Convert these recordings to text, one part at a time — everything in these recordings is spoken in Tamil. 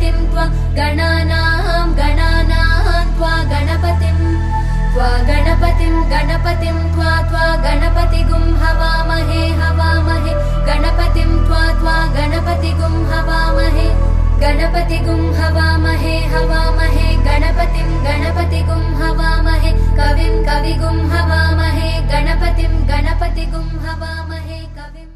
गणपतिं त्वा गणानां त्वा गणपतिं त्वा गणपतिगुं हवामहे गणपतिं त्वा गणपतिगुं हवामहे गणपतिगुं हवामहे गणपतिगुं हवामहे कविगुं हवामहे गणपतिगुं हवामहे कविम्।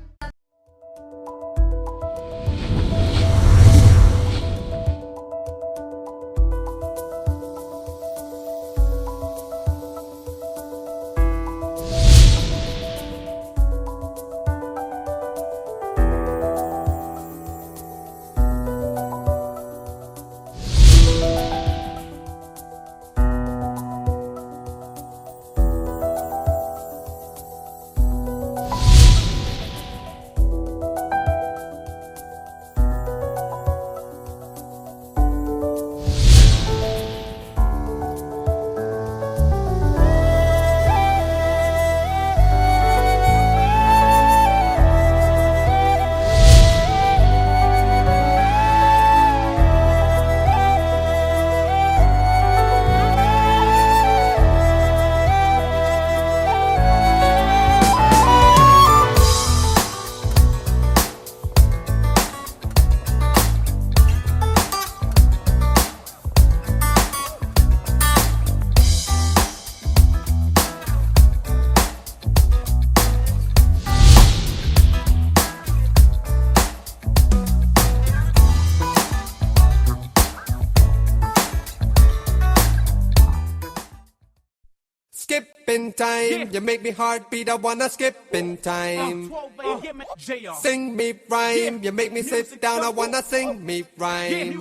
Skip in time, you make me heartbeat, I wanna skip in time. Sing me rhyme, you make me sit down, I wanna sing me rhyme.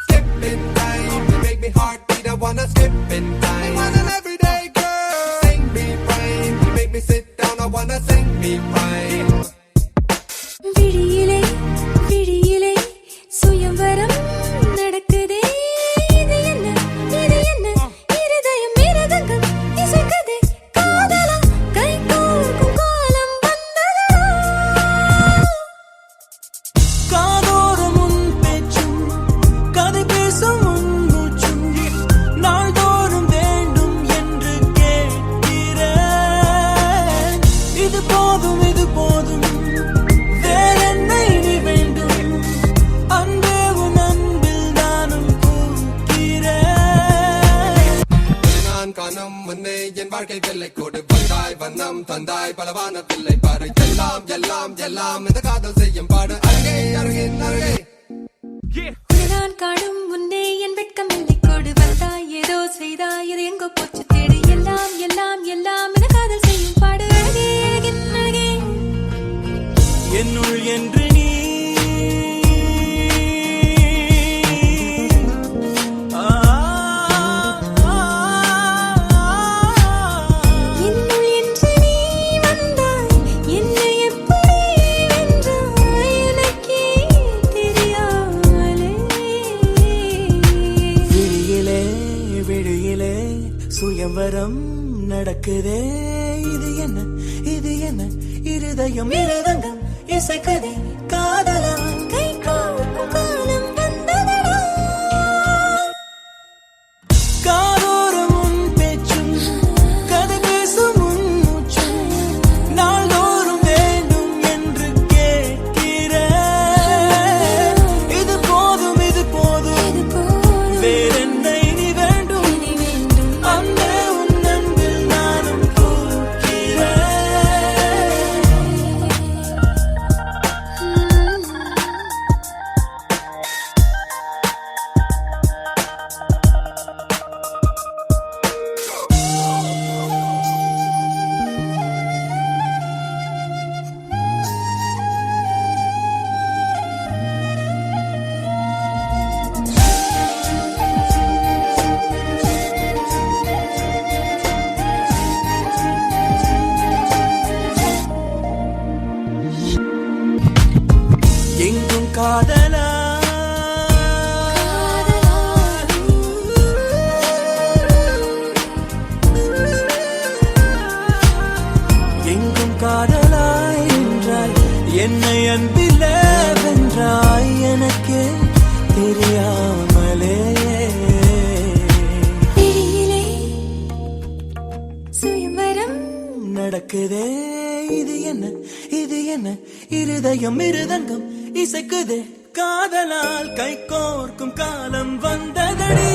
Skip in time, you make me heartbeat, I wanna skip in time. I want an everyday girl. Sing me rhyme, you make me sit down, I wanna sing me rhyme. விழியிலே விழியிலே சுயம்வரம் நடக்குதே இது என்ன இருதயம் மிருதங்கம் இசைக்குதே காதலா கை கோர்க்கும் காலம் வந்ததா காதோறும் உன் பேச்சும் கதை பேசும் உன் மூச்சும் நாள்தோறும் வேண்டும் என்று கேட்கிறேன். இது போதும் வேறென்ன இனி வேண்டும் அன்பே உன் அன்பில் நானும் பூக்கிறேன். நான் காணும் முன்னே என் வாழ்க்கை வெள்ளை கோடு வந்தாய் வண்ணம் தந்தாய் பலவான பிள்ளை பாரு எல்லாம் எல்லாம் எல்லாம் இந்த காதல் செய்யும் பாடு அருகே அருகே அருகே. நான் காணும் முன்னே என் வெட்கம் இல்லை கோடு வந்தாய் ஏதோ செய்தாய் இது எங்கோ போச்சு தேடு எல்லாம் எல்லாம் எல்லாம் இந்த காதல் செய்யும் பாடு அழகே அழகே என்னுள் என்று நீ என்னுள் என்று நீ வந்தாய் என்னை எப்படி வென்றாய் எனக்கே தெரியாமலே விழியிலே சுயம்வரம் நடக்குதே இது என்ன இருதயம் மிருதங்கம் இசைக்குதே காதலா கை கோர்க்கும் காலம் வந்ததடா காதோறும் உன் பேச்சும் கதை பேசும் உன் மூச்சும் நாள்தோறும் வேண்டும் என்று கேட்கிறேன். இது போதும் வேறென்ன இனி வேண்டும் அன்பே உன் அன்பில் நானும் பூக்கிறேன். மிருதங்கம் இசைக்குதே காதலால் கை கோர்க்கும் காலம் வந்ததடி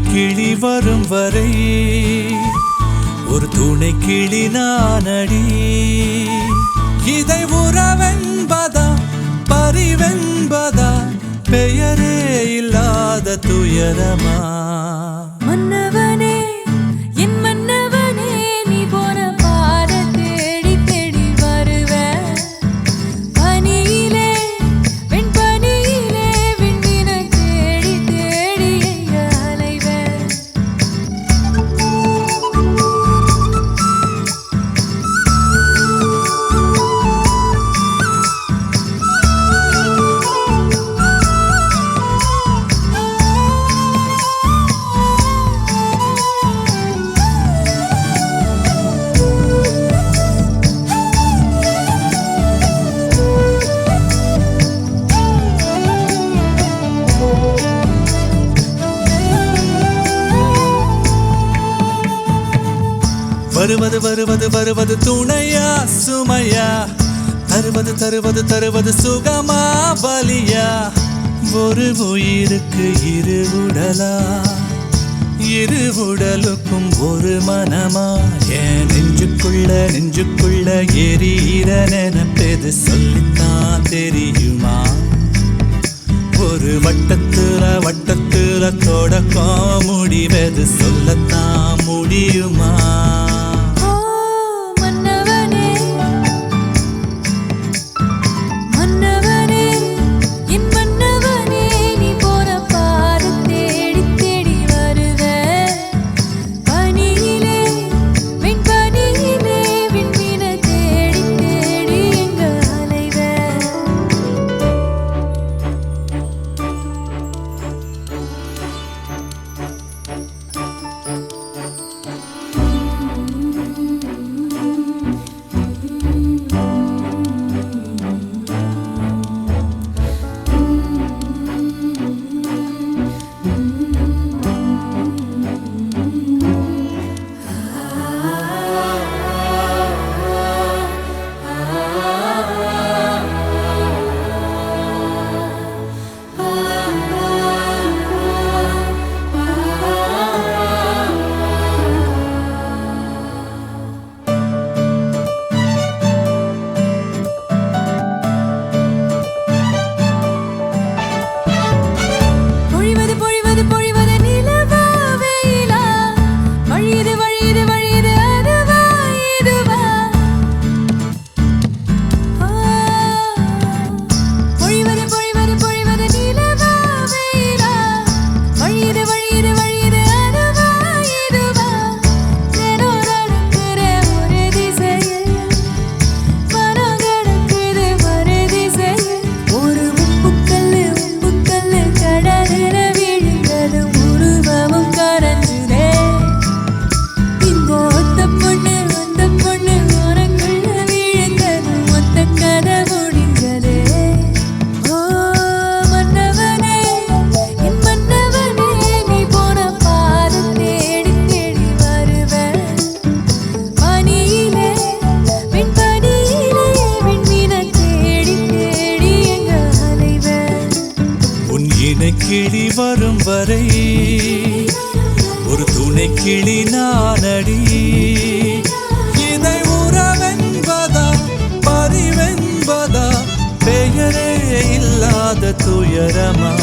கிளி வரும் வரை ஒரு துணை கிளி நானடி. இதை உறவென்பதா பரிவென்பதா பெயரே இல்லாத துயரமா? மன்னவனே என் மன்னவனே நீ போன பாத தேடி தேடி வருவ. பனியிலே வெண்பனியிலே விண்ணினை தேடி தேடி எங்க அலைவ. வருவது வருவது வருவது துணையா சுமையா, தருவது தருவது தருவது சுகமா வலியா, ஒரு உயிருக்கு இரு உடலா, இரு உடலுக்கும் ஒரு மனமா, என் நெஞ்சுக்குள்ள நெஞ்சுக்குள்ள எரியிற நினைப்பது சொல்லித்தான் தெரியுமா, ஒரு வட்டத்துல வட்டத்துல தொடக்கம் முடிவது சொல்லத்தான் முடியுமா. ஓ மன்னவனே மன்னவனே என் மன்னவனே, நீ போன பாரு தேடி தேடி வருவ, பனியிலே வெண்பனியிலே விண்மீன தேடி தேடி எங்க அலைவ. பொழிவது பொழிவது பொழிவது நிலவா வெயிலா, வழியுது வழியுது வழியுது அதுவா இதுவா, பொழிவது பொழிவது பொழிவது நிலவா வெயிலா, வழியுது வழியுது வழியுது அதுவா இதுவா, தினம் நடக்கிற ஒரு திசையில் மனம் கிடக்குது மறு திசையில், ஒரு உப்புக்கல்லு கடலில விழுந்தது உருவமும் கரைஞ்சுதே, இந்த ஒத்த பொண்ணு உனக்குள்ள விழுந்தது மொத்த கதை முடிஞ்சதே. ஓ மன்னவனே என் மன்னவனே, நீ போன பாரு தேடி தேடி வருவ, பனியிலே வெண்பனியிலே விண்மீன தேடி தேடி எங்க அலைவ. உன் இணை கிளி வரும் வரை ஒரு துணை கிளி நானடி, இதை உறவென்பதா பரிவென்பதா, பெயரே இல்லாத துயரமா,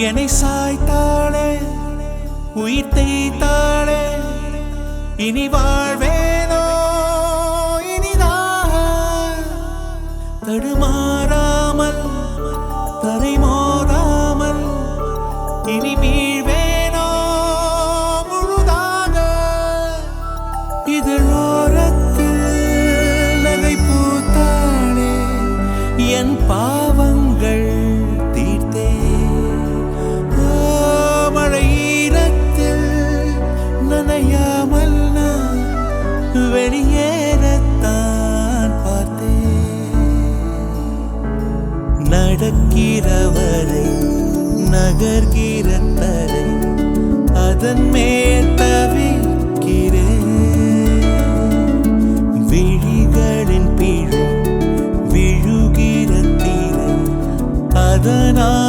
என்னை சாய்த்தாளே உயிர் தேய்த்தாளே, இனி வாழ்வேனோ இனிதாக, தடுமாறாமல் தரை மோதாமல் இனி வீழ்வேனோ முழுதாக, இதழோரத்தில் நகை பூத்தாளே என் பாவங்கள் தீர்த்தே, மழையீரத்தில் நனையாமல் நான் வெளியேறத்தான் பார்த்தேன், நடக்கிறவரை நகர்கிற தரை அதன் மேல் தவிக்கிறேன், விழிகளின் பிழை விழுகிற தீரை அதனால்